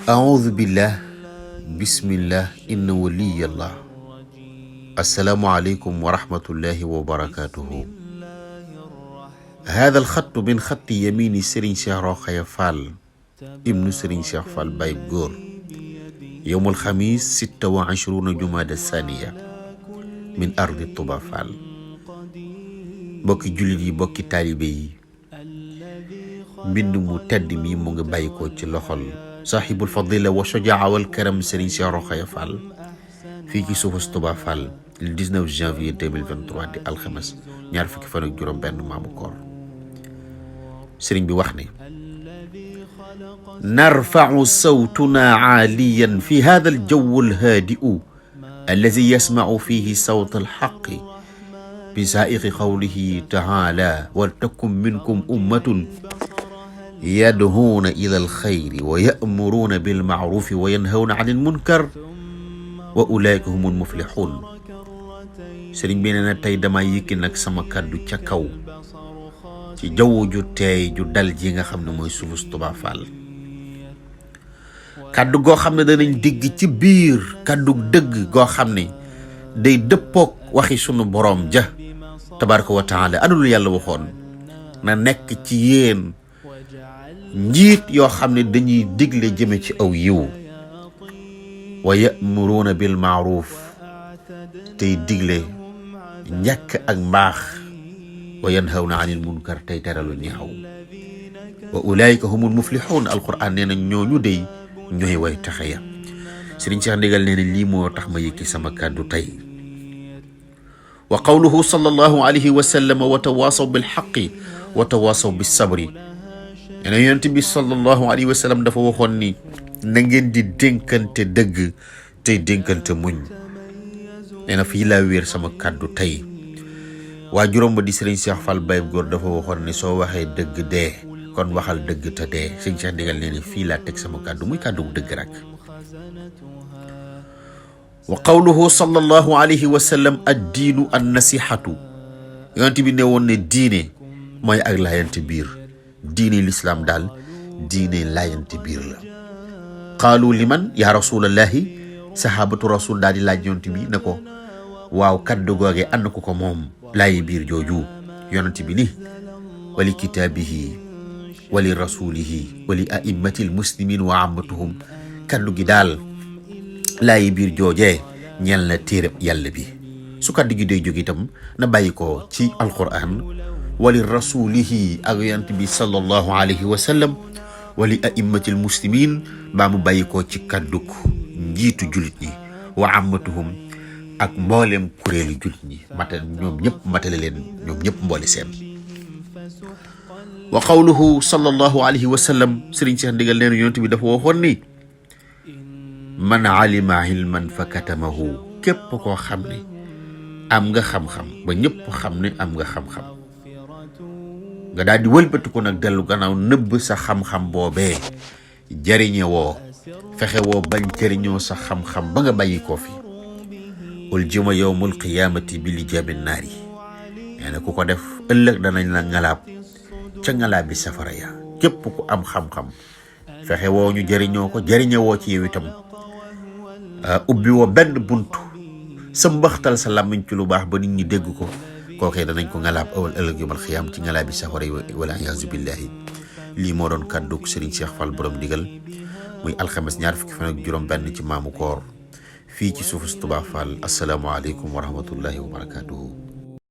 أعوذ بالله بسم الله إن ولي الله السلام عليكم ورحمة الله وبركاته. هذا الخط من خط يمين سرين شيخ روخيا فال ابن سرين شيخ فال بايب غور يوم الخميس 26 جمادى الثانية من أرض الطوبة فال. بوكي جولي بوكي طالبي mbind mu tedd mi mu ngi bayiko ci loxol sahibul fadila wa shajaa wal karam Serigne Cheikh Rokhaya Fall fi ci suufus Touba Fall le 19 janvier 2023 di alxames ñaar fukki fan ak juroom benn maamu koor. Serigne bi wax ni narfa'u sawtuna 'aliyan fi hadha al-jaw al-hadi'u الذي يسمع فيه صوت الحق بسائق قوله تعالى ولتكن منكم أمة يدعون إلى الخير ويأمرون بالمعروف وينهون عن المنكر وأولئك هم المفلحون. سيرين بينا تاي دما ييكي نك سما كادو ca kaw ci jaww ju teey ju dal ji nga xam ne mooy suufus Touba Fall. kaddu goo xam ne danañ digg ci biir kaddu dëgg goo xam ne day dëppook waxi sunu borom ja tabaraka wa taala. adul yàlla waxoon na nekk ci yéen njiit yoo xam ne dañuy digle jëme ci aw yiw wa ya'muruna bil ma'ruf tey digle njëkk ak mbaax wa yanhawna 'anil munkar tey teralu ñaaw wa ulaika humul muflihun. alquran nee na ñooñu dey ñooy way taxe ya. Serigne Cheikh ndigal nee na lii moo tax ma yëkki sama kàddu tey. wa qawluhu sallallahu alayhi wa sallam wa tawasaw bil haqqi wa tawasaw bis sabri. nee na yonent bi sallallahu alayhi wa sallam dafa waxoon ni na ngeen di dénkante dëgg tey dénkante muñ. nee na fii laa wéer sama kàddu tey. waa juróom ba di Serigne Cheikh Fall Baye Góor dafa waxoon ni soo waxee dëgg dee kon waxal dëgg te dee. Serigne Cheikh ndigal nee na fii laa teg sama kàddu muy kàddu dëgg rek. wa qawluhu sallallahu alayhi wa sallam ad-diinu an-nasihatu. yonent bi ne woon ne diine mooy ak laayante biir. diine l'islam daal diine laayante biir la. qaalu liman ya rasulallahi. sahabatu rasul daal di laaj yonent bi ne ko waaw kaddu googe ànd ko moom laayi biir jooju. yonent bi ni wali kitaabihi wali rasulihi wali a'immatil muslimin wa ammatuhum. kaddu gi daal laayi biir joojee ñeel na téereb yàlla bi. su kaddu gi day jóg itam na bàyyi ko ci alquran wali rasulihi ak yonent bi sallallahu alayhi wa sallam wali a'immatil muslimin baa mu bàyyi ko ci kadduk njiitu julit ñi wa ammatuhum ak mboolem kuréelu julit ñi matal ñoom ñëpp matale leen ñoom ñëpp mboole seen. wa qawluhu sallallahu alayhi wa sallam Serigne Cheikh ndigal leen yonent bi dafa waxoon ni man alima ilman fa katamahu. képp koo xam ne am nga xam-xam ba ñëpp xam ne am nga xam-xam nga daal di wëlbatiku nag dellu gannaaw nëbb sa xam-xam boobee jariñe woo fexe woo bañ jariñoo sa xam-xam ba nga bàyyi koo fi. ul juma yawmul qiyamati bi li jamin naari. nee na ku ko def ëllëg danañ la ngalaab ca ngalaab bi safara ya. képp ku am xam-xam fexe woo ñu jariñoo ko jariñe woo ci yow itam ubbi woo benn buntu sa mbaxtal sa làmmiñ ci lu baax ba nit ñi dégg ko kookee danañ ko ngalaab awal ëllëg yomal xiyaam ci ngalaab bi safara yi wala iyaazu billahi. lii moo doon kàddug Serigne Cheikh Fall borom digal muy alxames ñaar fukki fan ak juróom benn ci maamu koor fii ci suufus Touba Fall. assalaamu aleykum wa rahmatullahi wa barakatuhu.